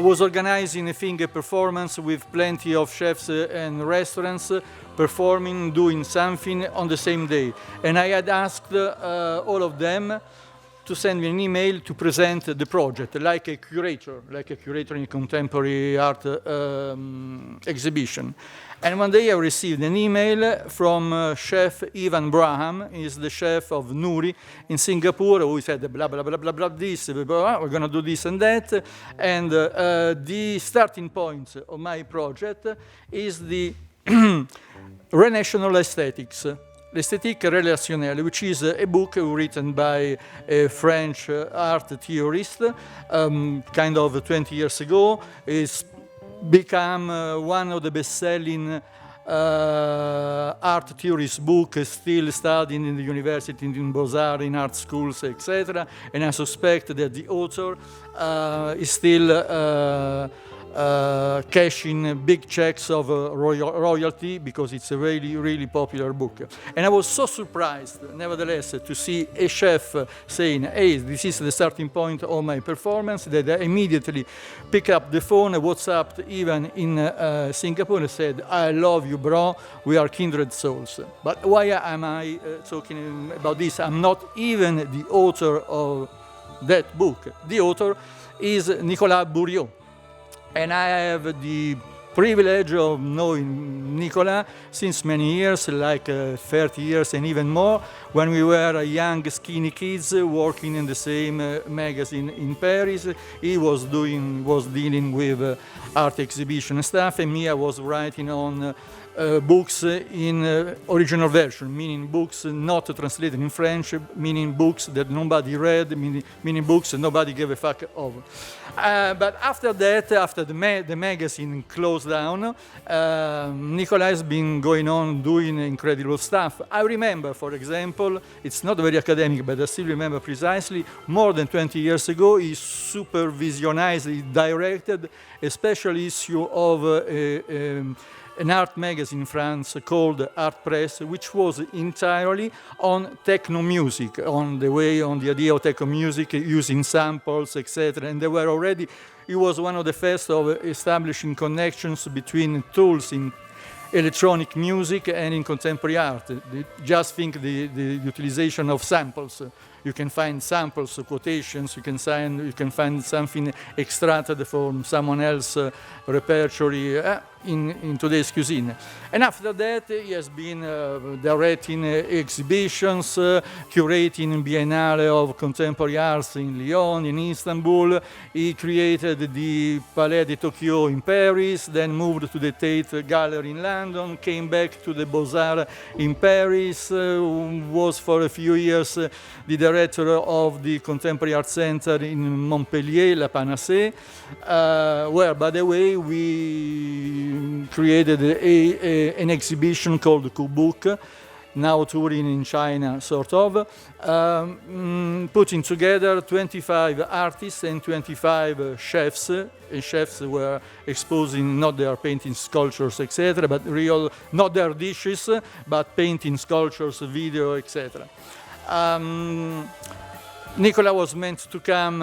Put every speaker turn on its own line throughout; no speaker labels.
was organizing, I think, a performance with plenty of chefs and restaurants performing, doing something on the same day. And I had asked all of them to send me an email to present the project, like a curator in a contemporary art exhibition. And one day I received an email from chef Ivan Braham. He's the chef of Nuri in Singapore, who said blah, blah, blah, blah, blah, this, blah, blah, we're going to do this and that. And the starting point of my project is the Renational Aesthetics, L'Esthétique Relationnelle, which is a book written by a French art theorist kind of 20 years ago. It's become one of the best-selling art theorist books, still studied in the university, in Beaux-Arts, in art schools, etc. And I suspect that the author is still cashing big checks of royalty, because it's a really, really popular book. And I was so surprised, nevertheless, to see a chef saying, hey, this is the starting point of my performance, that I immediately picked up the phone, WhatsApped even in Singapore, and said, I love you, bro, we are kindred souls. But why am I talking about this? I'm not even the author of that book. The author is Nicolas Bourriaud. And I have the privilege of knowing Nicolas since many years, like 30 years and even more, when we were young, skinny kids working in the same magazine in Paris. He was dealing with art exhibition stuff, and me, I was writing on books in original version, meaning books not translated in French, meaning books that nobody read, meaning books that nobody gave a fuck of. But after that, after the magazine closed down, Nicolas has been going on doing incredible stuff. I remember, for example, it's not very academic, but I still remember precisely, more than 20 years ago, he supervisionized, he directed a special issue of an art magazine in France called Art Press, which was entirely on techno music, on the idea of techno music, using samples, etc. And he was one of the first of establishing connections between tools in electronic music and in contemporary art. Just think the utilization of samples. You can find samples, quotations, you can find something extracted from someone else's repertory in today's cuisine. And after that, he has been directing exhibitions, curating Biennale of Contemporary Arts in Lyon, in Istanbul. He created the Palais de Tokyo in Paris, then moved to the Tate Gallery in London, came back to the Beaux-Arts in Paris, was for a few years the director of the Contemporary Art Center in Montpellier, La Panacée, where, by the way, we created an exhibition called Kubuk, now touring in China, sort of, putting together 25 artists and 25 chefs. And chefs were exposing not their paintings, sculptures, etc., but not their dishes, but painting, sculptures, video, etc. Nicolas was meant to come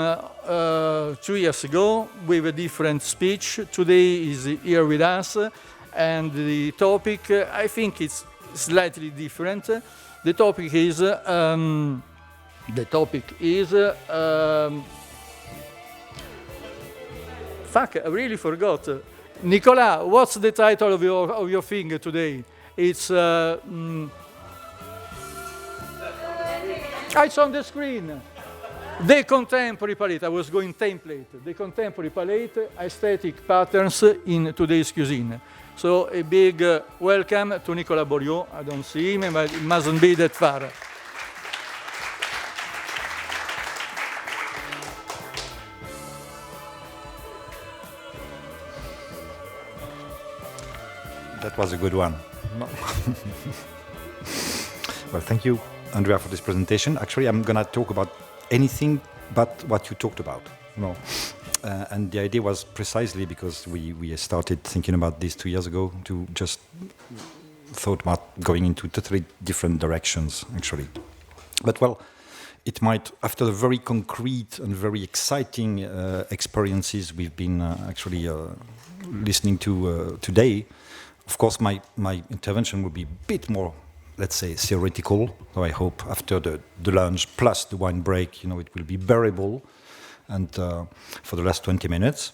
2 years ago with a different speech. Today he's here with us, and the topic, I think it's slightly different. The topic is fuck, I really forgot. Nicolas, what's the title of your thing today? It's it's on the screen. The Contemporary Palate. I was going template. The Contemporary Palate, Aesthetic Patterns in Today's Cuisine. So a big welcome to Nicolas Bourriaud. I don't see him, but it mustn't be that far.
That was a good one. No. Well, thank you, Andrea, for this presentation. Actually, I'm going to talk about anything but what you talked about. No. And the idea was precisely because we started thinking about this 2 years ago, to just thought about going into totally different directions, actually. But well, it might, after the very concrete and very exciting experiences we've been actually listening to today, of course, my intervention will be a bit more, let's say, theoretical. So I hope after the lunch plus the wine break, it will be bearable, and for the last 20 minutes.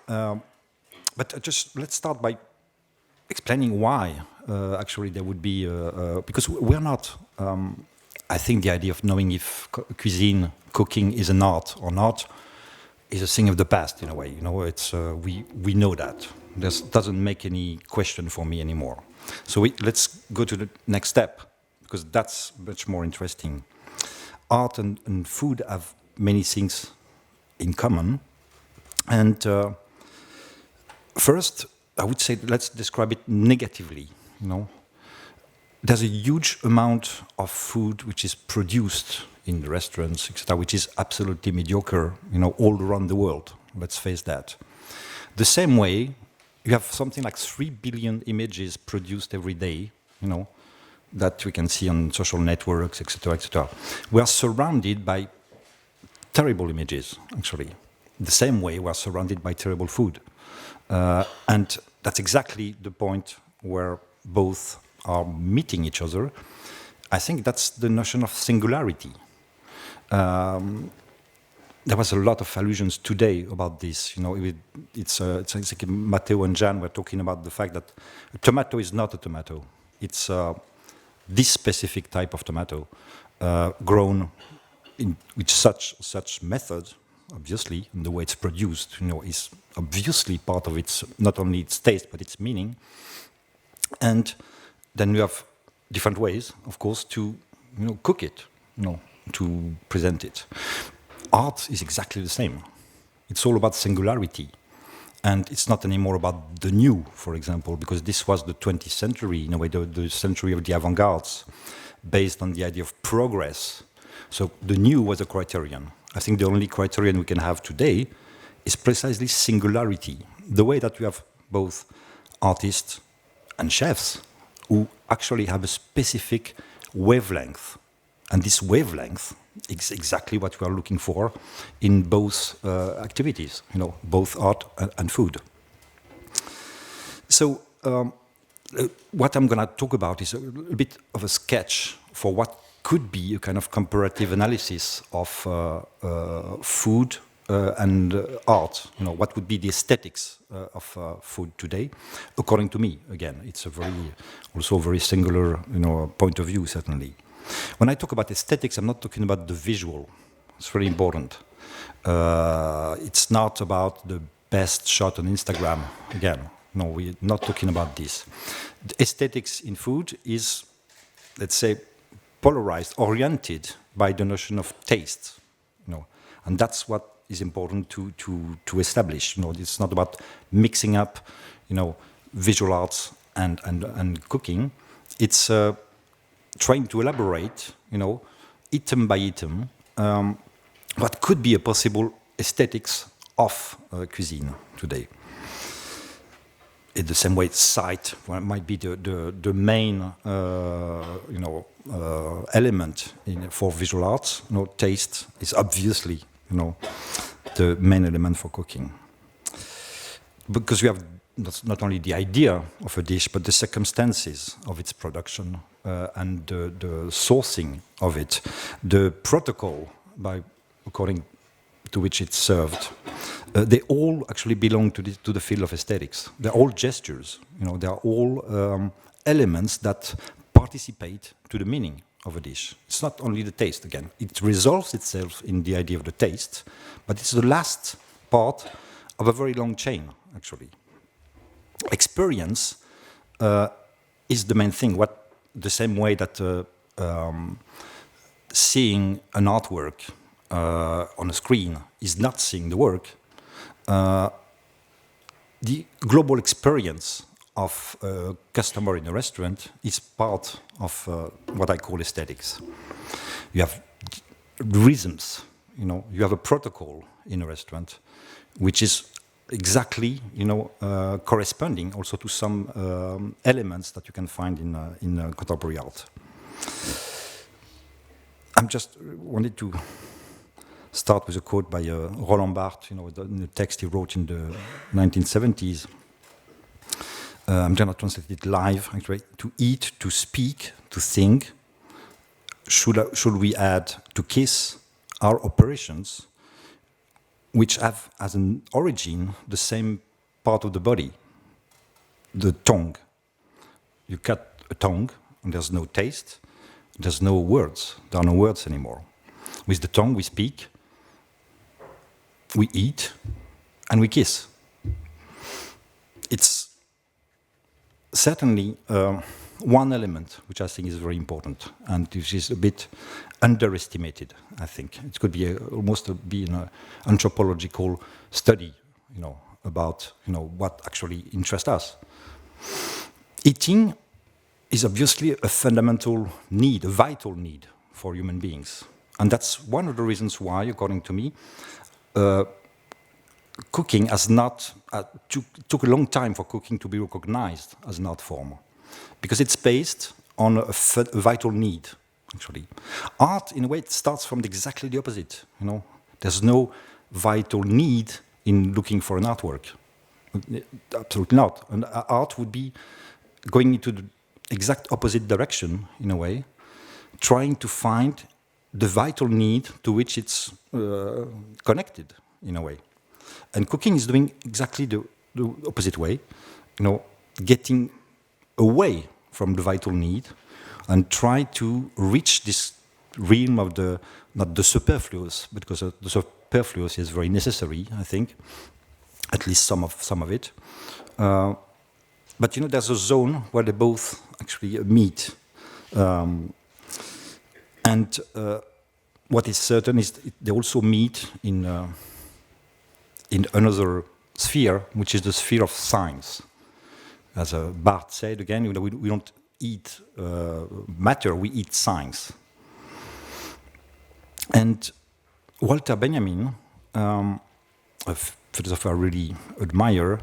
But just let's start by explaining why actually there would be, because we're not, I think the idea of knowing if cuisine, cooking is an art or not is a thing of the past in a way. It's we know that. This doesn't make any question for me anymore. So let's go to the next step, because that's much more interesting. Art and food have many things in common. And first, I would say, let's describe it negatively. There's a huge amount of food which is produced in the restaurants, etc., which is absolutely mediocre, all around the world. Let's face that. The same way, you have something like 3 billion images produced every day, that we can see on social networks, etc., etc. We are surrounded by terrible images, actually. The same way we are surrounded by terrible food. And that's exactly the point where both are meeting each other. I think that's the notion of singularity. There was a lot of allusions today about this. It's like Matteo and Jan were talking about the fact that a tomato is not a tomato. It's this specific type of tomato grown with such method, obviously, and the way it's produced, is obviously part of its, not only its taste, but its meaning. And then we have different ways, of course, to cook it, to present it. Art is exactly the same. It's all about singularity. And it's not anymore about the new, for example, because this was the 20th century, in a way, the century of the avant-gardes, based on the idea of progress. So the new was a criterion. I think the only criterion we can have today is precisely singularity. The way that we have both artists and chefs who actually have a specific wavelength. And this wavelength is exactly what we are looking for in both activities, both art and food. So what I'm going to talk about is a bit of a sketch for what could be a kind of comparative analysis of food and art. What would be the aesthetics of food today, according to me. Again, it's also a very singular, point of view, certainly. When I talk about aesthetics, I'm not talking about the visual. It's very important. It's not about the best shot on Instagram. Again, no, we're not talking about this. The aesthetics in food is, let's say, polarized, oriented by the notion of taste. And that's what is important to establish. It's not about mixing up, visual arts and cooking. It's trying to elaborate, item by item, what could be a possible aesthetics of cuisine today. In the same way, sight might be the main, element for visual arts. Taste is obviously, the main element for cooking. Because we have not only the idea of a dish, but the circumstances of its production and the sourcing of it, the protocol according to which it's served. They all actually belong to the field of aesthetics. They're all gestures. They are all elements that participate to the meaning of a dish. It's not only the taste, again. It resolves itself in the idea of the taste, but it's the last part of a very long chain, actually. Experience is the main thing. The same way that seeing an artwork on a screen is not seeing the work, the global experience of a customer in a restaurant is part of what I call aesthetics. You have rhythms, you have a protocol in a restaurant, which is exactly, corresponding also to some elements that you can find in contemporary art. I'm just wanted to start with a quote by Roland Barthes, in the text he wrote in the 1970s. I'm going to translate it live, actually. To eat, to speak, to think. Should we add to kiss our operations, which have as an origin the same part of the body, the tongue. You cut a tongue, and there's no taste, there's no words. There are no words anymore. With the tongue, we speak, we eat, and we kiss. It's certainly one element which I think is very important, and which is a bit underestimated. I think it could be almost be an anthropological study, about what actually interests us. Eating is obviously a fundamental need, a vital need for human beings, and that's one of the reasons why, according to me, cooking has not took a long time for cooking to be recognized as an art form, because it's based on a vital need. Actually, art, in a way, it starts from exactly the opposite. There's no vital need in looking for an artwork. Absolutely not. And art would be going into the exact opposite direction, in a way, trying to find the vital need to which it's connected, in a way. And cooking is doing exactly the opposite way, getting away from the vital need and try to reach this realm of not the superfluous, because the superfluous is very necessary, I think, at least some of it. But there's a zone where they both actually meet. And what is certain is they also meet in another sphere, which is the sphere of science. As Barthes said again, we don't eat matter, we eat science. And Walter Benjamin, a philosopher I really admire,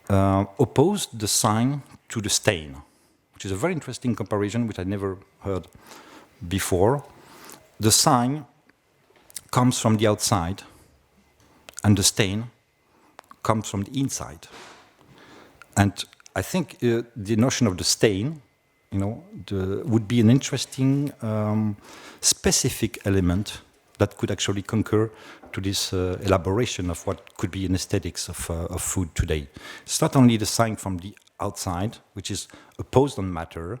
opposed the sign to the stain, which is a very interesting comparison which I never heard before. The sign comes from the outside, and the stain comes from the inside. And I think the notion of the stain, would be an interesting specific element that could actually concur to this elaboration of what could be an aesthetics of food today. It's not only the sign from the outside, which is opposed on matter,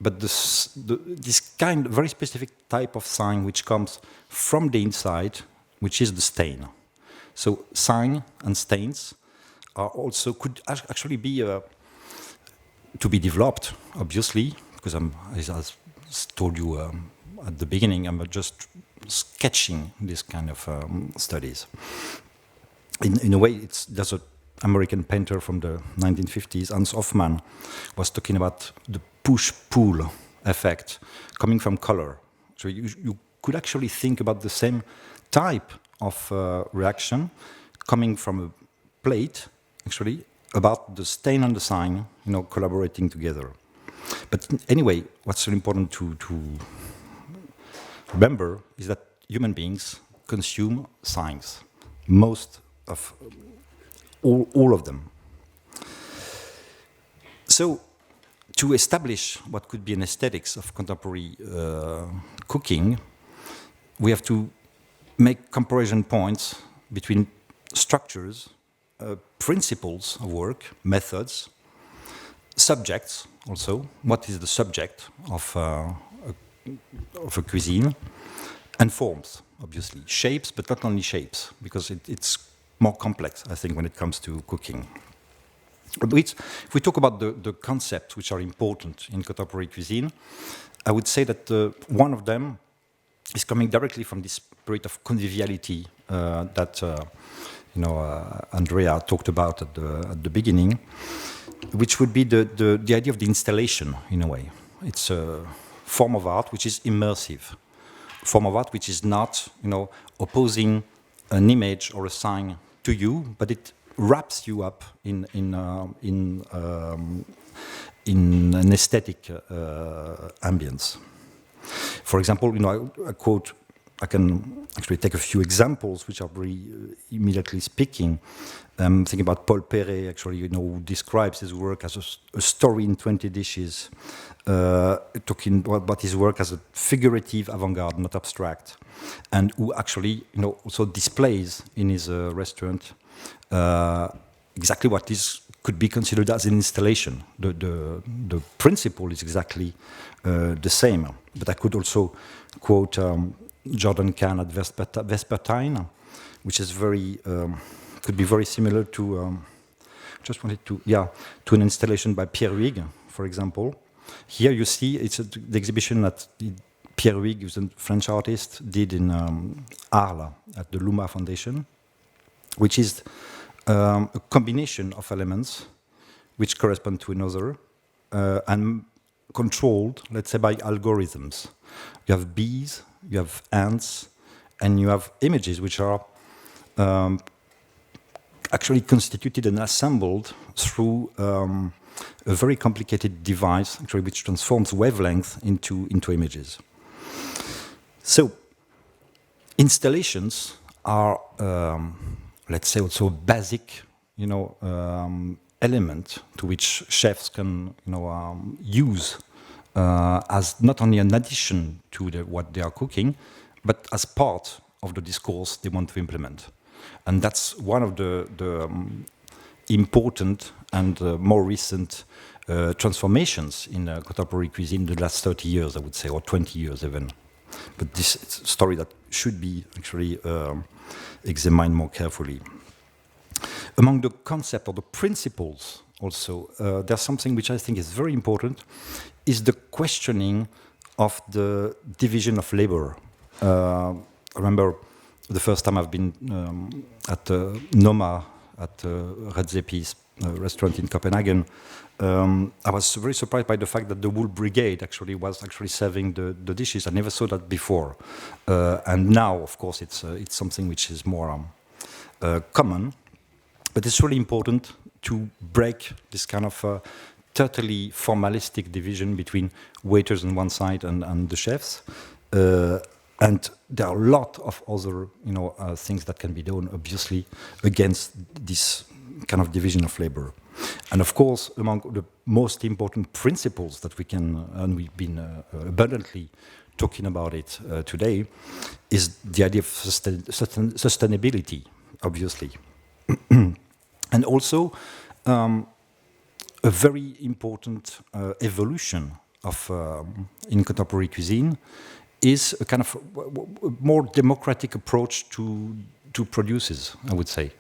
but this very specific type of sign which comes from the inside, which is the stain. So sign and stains could actually be to be developed, obviously, because as I told you at the beginning, I'm just sketching this kind of studies. In a way, there's an American painter from the 1950s, Hans Hofmann, was talking about the push-pull effect coming from color. So you could actually think about the same type of reaction coming from a plate, actually, about the stain and the sign, collaborating together. But anyway, what's really important to remember is that human beings consume signs, most of all of them. So, to establish what could be an aesthetics of contemporary cooking, we have to make comparison points between structures, principles of work, methods, subjects also. What is the subject of a cuisine? And forms, obviously. Shapes, but not only shapes, because it's more complex, I think, when it comes to cooking. If we talk about the concepts which are important in contemporary cuisine, I would say that one of them is coming directly from this spirit of conviviality that Andrea talked about at the beginning, which would be the idea of the installation, in a way. It's a form of art which is immersive, a form of art which is not, opposing an image or a sign to you, but it wraps you up in an aesthetic ambience. For example, I quote, I can actually take a few examples which are very immediately speaking. Thinking about Paul Perret, actually, who describes his work as a story in 20 dishes, talking about his work as a figurative avant-garde, not abstract, and who actually, also displays in his restaurant exactly what could be considered as an installation. The principle is exactly the same. But I could also quote Jordan Kahn at Vespertine, which is could be very similar to, to an installation by Pierre Huyghe, for example. Here you see the exhibition that Pierre Huyghe, who's a French artist, did in Arles at the Luma Foundation, which is a combination of elements which correspond to another and controlled, let's say, by algorithms. You have bees, you have ants, and you have images which are actually constituted and assembled through a very complicated device, actually, which transforms wavelength into images. So, installations are, let's say, also basic, element to which chefs can, use as not only an addition to what they are cooking, but as part of the discourse they want to implement. And that's one of the important and more recent transformations in contemporary cuisine in the last 30 years, I would say, or 20 years even. But this is a story that should be actually examined more carefully. Among the concept or the principles also, there's something which I think is very important, is the questioning of the division of labor. I remember the first time I've been at Noma, at Redzepi's restaurant in Copenhagen. I was very surprised by the fact that the wool brigade was serving the dishes. I never saw that before. And now, of course, it's something which is more common. But it's really important to break this kind of totally formalistic division between waiters on one side and the chefs. And there are a lot of other, things that can be done, obviously, against this kind of division of labor. And of course, among the most important principles that we can, and we've been abundantly talking about it today, is the idea of sustainability, obviously. And also, a very important evolution of in contemporary cuisine is a kind of more democratic approach to produces, I would say.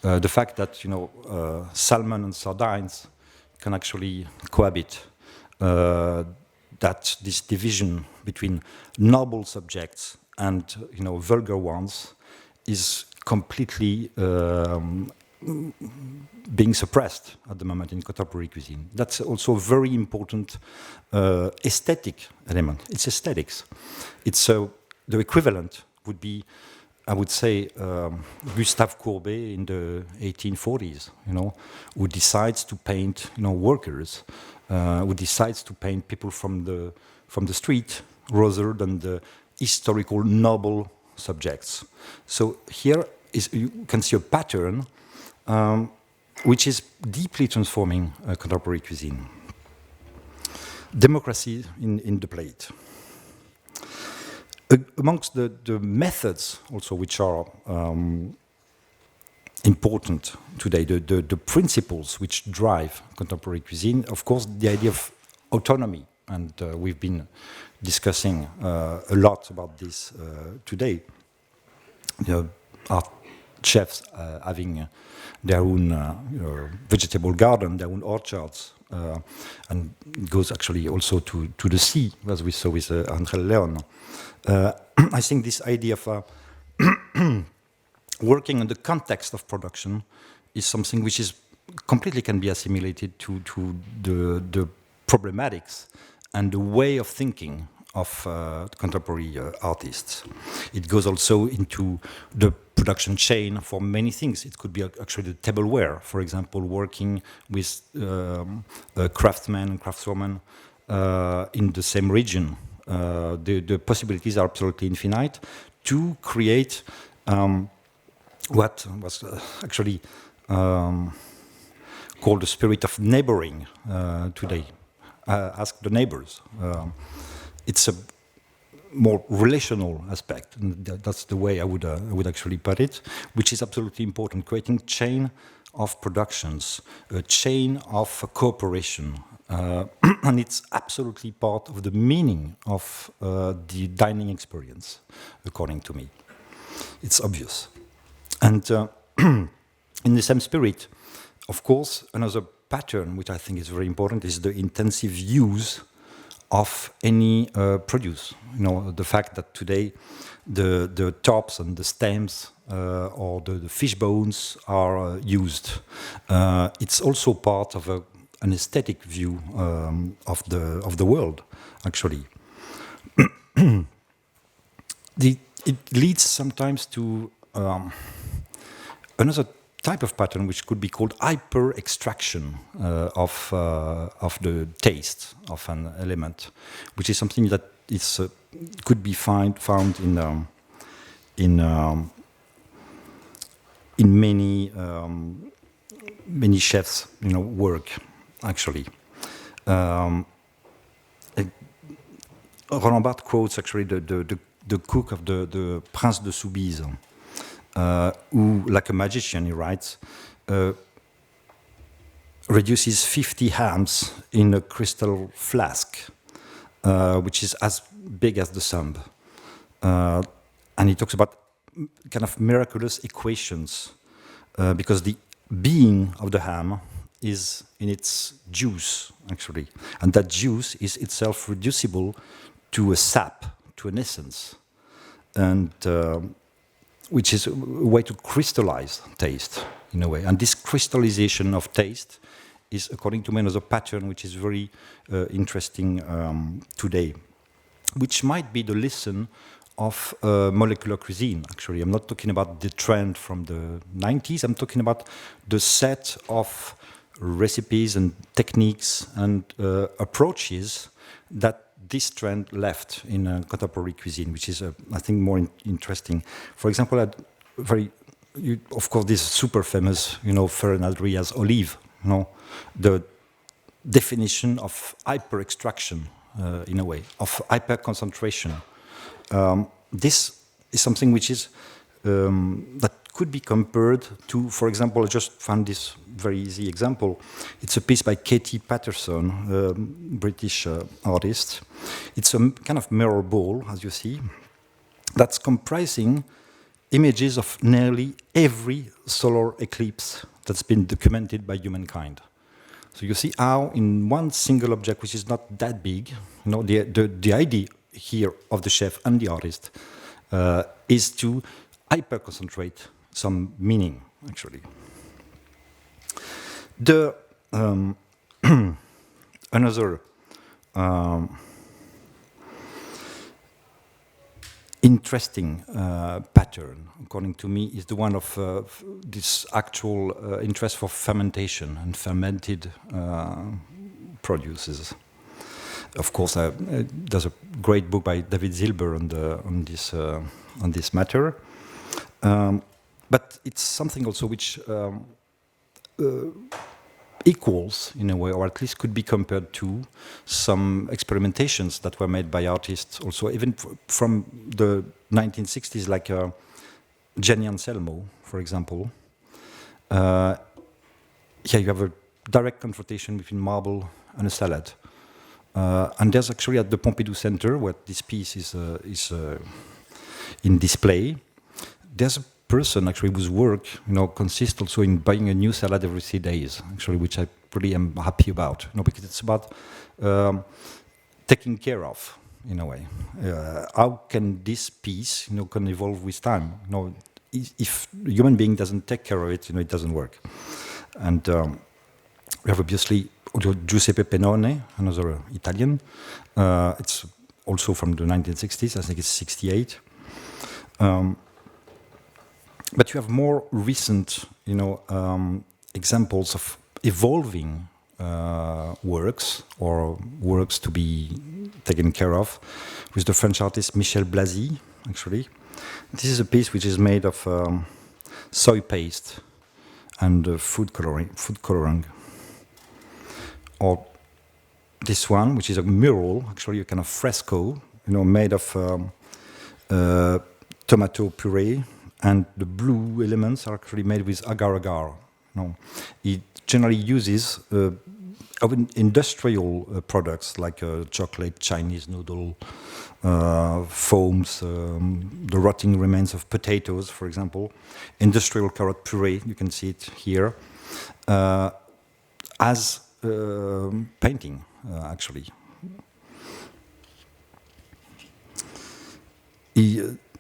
The fact that salmon and sardines can actually cohabit, that this division between noble subjects and vulgar ones is completely being suppressed at the moment in contemporary cuisine. That's also a very important aesthetic element. It's aesthetics. It's the equivalent would be, I would say, Gustave Courbet in the 1840s, who decides to paint, workers, who decides to paint people from the street rather than the historical noble subjects. So here you can see a pattern which is deeply transforming contemporary cuisine. Democracy in the plate. Amongst the methods also which are important today, the principles which drive contemporary cuisine, of course, the idea of autonomy, and we've been discussing a lot about this today. Our chefs having their own vegetable garden, their own orchards, and it goes actually also to the sea, as we saw with André Leon. I think this idea of working in the context of production is something which is completely can be assimilated to the problematics and the way of thinking of contemporary artists. It goes also into the production chain for many things. It could be actually the tableware, for example, working with craftsmen and craftswomen in the same region The possibilities are absolutely infinite to create what was actually called the spirit of neighboring today. Ask the neighbors. It's a more relational aspect, and that's the way I would actually put it, which is absolutely important. Creating chain of productions, a chain of cooperation, and it's absolutely part of the meaning of the dining experience, according to me. It's obvious. And in the same spirit, of course, another pattern which I think is very important is the intensive use of any produce. You know, the fact that today the tops and the stems or the fish bones are used. It's also part of an aesthetic view of the world, actually. It leads sometimes to another type of pattern which could be called hyper-extraction of the taste of an element, which is something that is could be found in many chefs' work, actually. Roland Barthes quotes actually the cook of the Prince de Soubise, who, like a magician, he writes, reduces 50 hams in a crystal flask, which is as big as the sun. And he talks about kind of miraculous equations, because the being of the ham is in its juice, actually. And that juice is itself reducible to a sap, to an essence. And which is a way to crystallize taste, in a way. And this crystallization of taste is, according to me, another pattern which is very interesting today, which might be the lesson of molecular cuisine, actually. I'm not talking about the trend from the 90s, I'm talking about the set of recipes and techniques and approaches that this trend left in contemporary cuisine, which is, I think, more interesting. For example, of course, this super famous, Ferran Adrià's olive, the definition of hyper-extraction, in a way, of hyper-concentration. This is something which is that could be compared to, for example, I just found this very easy example. It's a piece by Katie Patterson, a British artist. It's a kind of mirror ball, as you see, that's comprising images of nearly every solar eclipse that's been documented by humankind. So you see how in one single object, which is not that big, the idea here of the chef and the artist is to hyper-concentrate some meaning, actually. The another interesting pattern, according to me, is the one of this actual interest for fermentation and fermented produces. Of course, there's a great book by David Zilber on this matter. But it's something also which equals, in a way, or at least could be compared to some experimentations that were made by artists also, even from the 1960s, like Gianni Anselmo, for example. Here you have a direct confrontation between marble and a salad. And there's actually at the Pompidou Center, where this piece is in display, there's a person actually whose work consists also in buying a new salad every 3 days, actually, which I really am happy about, because it's about taking care of, in a way. How can this piece, can evolve with time? If a human being doesn't take care of it, it doesn't work. And we have obviously Giuseppe Pennone, another Italian. It's also from the 1960s, I think it's 68. But you have more recent, examples of evolving works, or works to be taken care of, with the French artist Michel Blasi, actually. This is a piece which is made of soy paste and food coloring. Or this one, which is a mural, actually a kind of fresco, made of tomato puree, and the blue elements are actually made with agar-agar. It generally uses industrial products like chocolate, Chinese noodle, foams, the rotting remains of potatoes, for example, industrial carrot puree, you can see it here, as painting, actually.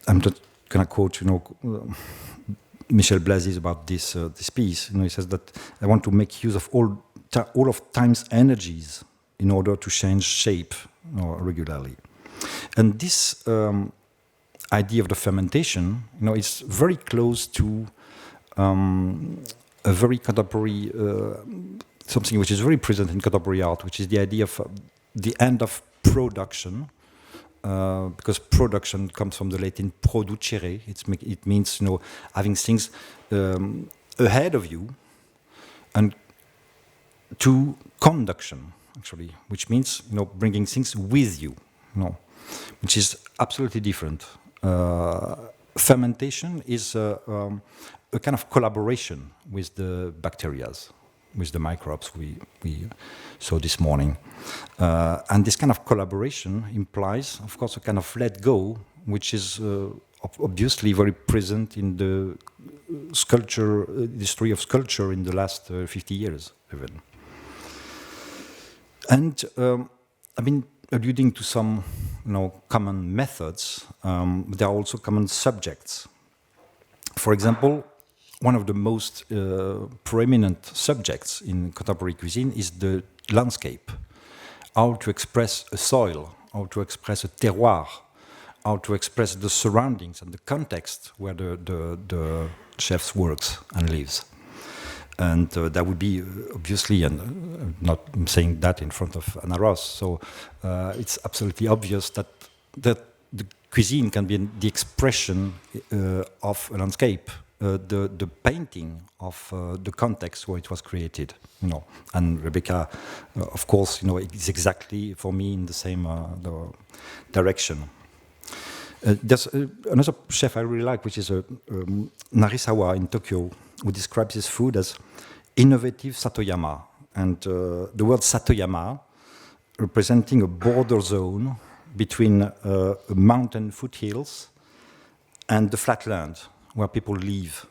I'm just going to quote, Michel Blasi about this piece. He says that I want to make use of all of time's energies in order to change shape regularly. And this idea of the fermentation, is very close to a very contemporary, something which is very present in contemporary art, which is the idea of the end of production. Because production comes from the Latin producere. It means having things ahead of you, and to conduction, actually, which means bringing things with you, which is absolutely different. Fermentation is a kind of collaboration with the bacteria, with the microbes we saw this morning. And this kind of collaboration implies, of course, a kind of let go, which is obviously very present in the sculpture, history of sculpture in the last 50 years, even. And I've been alluding to some common methods, but there are also common subjects. For example, one of the most preeminent subjects in contemporary cuisine is the landscape. How to express a soil, how to express a terroir, how to express the surroundings and the context where the chef works and lives. And that would be obviously, and I'm not saying that in front of Anna Ross, so it's absolutely obvious that the cuisine can be the expression of a landscape. The painting of the context where it was created, and Rebecca, of course, is exactly for me in the same direction. There's another chef I really like, which is Narisawa in Tokyo, who describes his food as innovative Satoyama, and the word Satoyama representing a border zone between mountain foothills and the flatland, where people live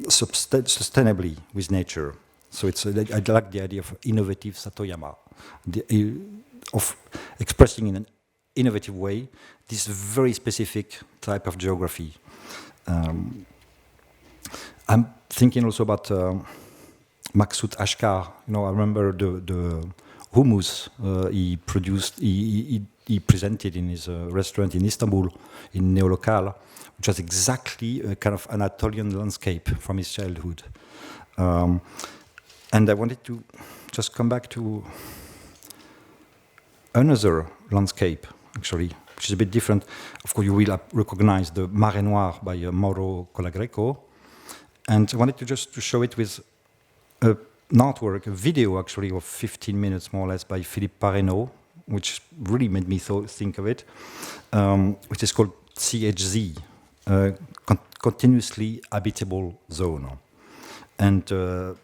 sustainably with nature. So I like the idea of innovative Satoyama, of expressing in an innovative way this very specific type of geography. I'm thinking also about Maksut Ashkar. I remember the hummus he produced, he presented in his restaurant in Istanbul, in Neolocal, which was exactly a kind of Anatolian landscape from his childhood. And I wanted to just come back to another landscape, actually, which is a bit different. Of course, you will recognize the Mare Noir by Mauro Colagreco. And I wanted to show it with an artwork, a video, actually, of 15 minutes, more or less, by Philippe Parreno, which really made me think of it, which is called CHZ, Continuously Habitable Zone. And to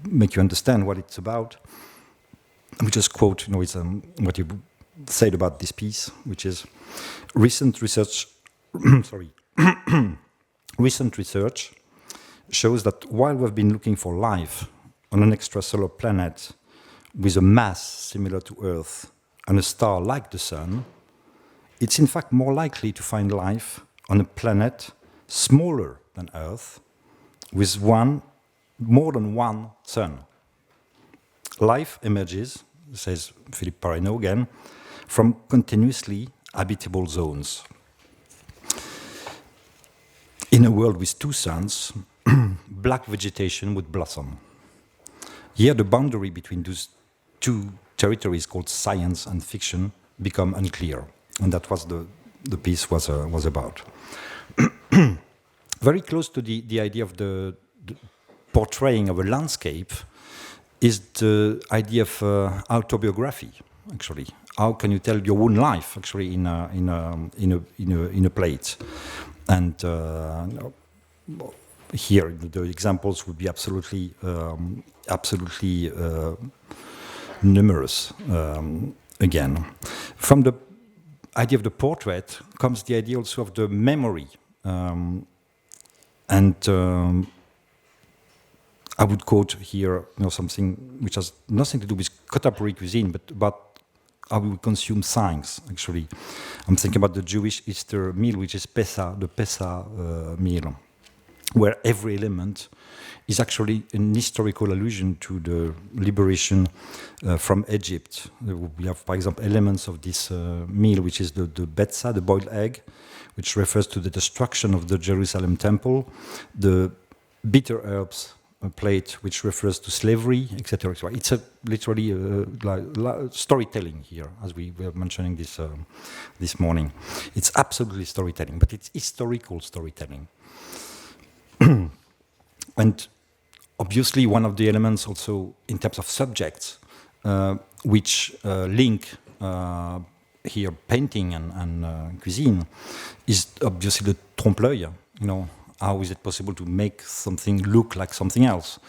make you understand what it's about, we just quote it's, what you said about this piece, which is recent research recent research shows that while we've been looking for life on an extrasolar planet with a mass similar to Earth and a star like the Sun, it's in fact more likely to find life on a planet smaller than Earth with more than one Sun. Life emerges, says Philippe Parreno again, from continuously habitable zones. In a world with two suns, black vegetation would blossom. here the boundary between those two territories called science and fiction become unclear, and that was the piece was about. Very close to the idea of the portraying of a landscape is the idea of autobiography. Actually, how can you tell your own life actually in a plate? And here the examples would be absolutely numerous. Again, from the idea of the portrait comes the idea also of the memory. I would quote here something which has nothing to do with contemporary cuisine, but about how we consume science, actually. I'm thinking about the Jewish Easter meal, which is the Pesach meal, where every element is actually an historical allusion to the liberation from Egypt. We have, for example, elements of this meal, which is the betza, the boiled egg, which refers to the destruction of the Jerusalem temple, the bitter herbs plate, which refers to slavery, etc. It's literally storytelling here, as we were mentioning this morning. It's absolutely storytelling, but it's historical storytelling. And obviously, one of the elements also in terms of subjects, which link here painting and cuisine, is obviously the trompe-l'œil. How is it possible to make something look like something else?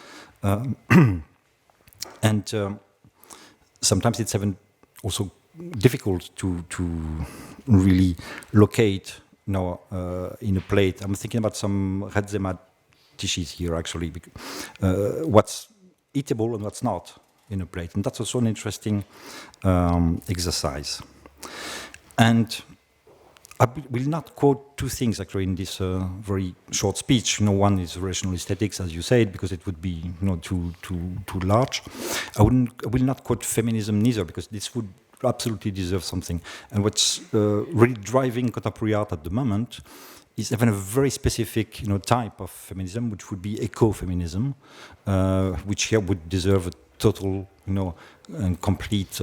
And sometimes it's even also difficult to really locate, in a plate. I'm thinking about some redzema dishes here, actually, what's eatable and what's not in a plate, and that's also an interesting exercise. And I will not quote two things actually in this very short speech. One is rational aesthetics, as you said, because it would be too large. I will not quote feminism neither, because this would absolutely deserve something. And what's really driving contemporary art at the moment is even a very specific type of feminism, which would be ecofeminism, which here would deserve a total and complete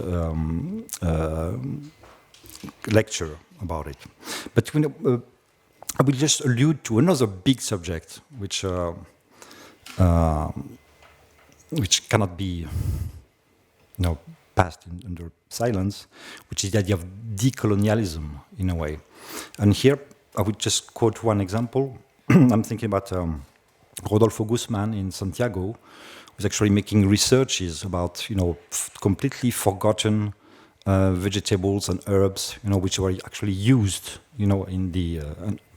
lecture about it. But I will just allude to another big subject, which cannot be passed under silence, which is the idea of decolonialism in a way. And here I would just quote one example. I'm thinking about Rodolfo Guzman in Santiago, who's actually making researches about completely forgotten vegetables and herbs, which were actually used, in the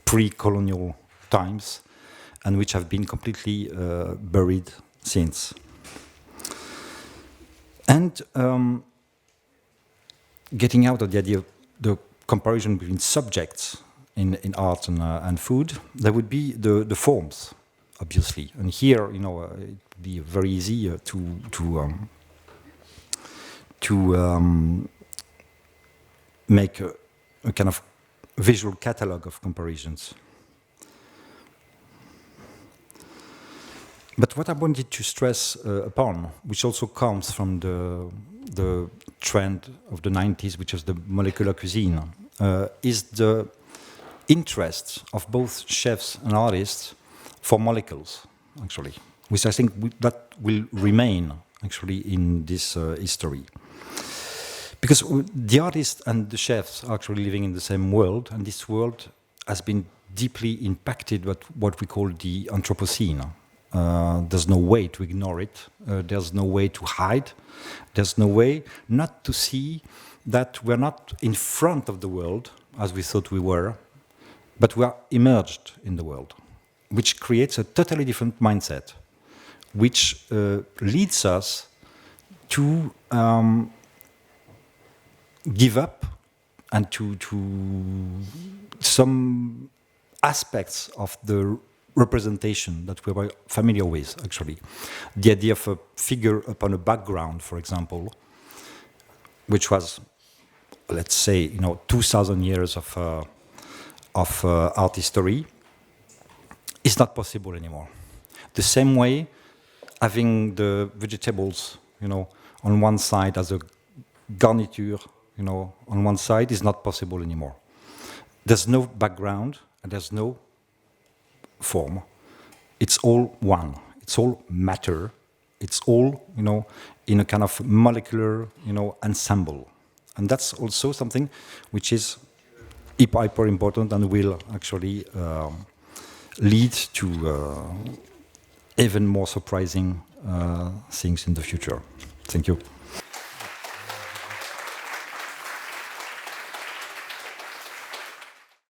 pre-colonial times, and which have been completely buried since. And getting out of the idea of the comparison between subjects in art and food, there would be the forms, obviously. And here, it would be very easy to make a kind of visual catalog of comparisons. But what I wanted to stress upon, which also comes from the trend of the 90s, which is the molecular cuisine, is the interest of both chefs and artists for molecules, actually, which I think that will remain, actually, in this history. Because the artists and the chefs are actually living in the same world, and this world has been deeply impacted by what we call the Anthropocene. There's no way to ignore it. There's no way to hide. There's no way not to see that we're not in front of the world, as we thought we were, but we are immersed in the world, which creates a totally different mindset, which leads us to give up and to some aspects of the representation that we were familiar with, actually. The idea of a figure upon a background, for example, which was, let's say, 2,000 years of art history, is not possible anymore. The same way having the vegetables, on one side as a garniture, on one side is not possible anymore. There's no background and there's no form. It's all one. It's all matter. It's all, in a kind of molecular, ensemble. And that's also something which is hyper important and will actually lead to even more surprising things in the future. Thank you.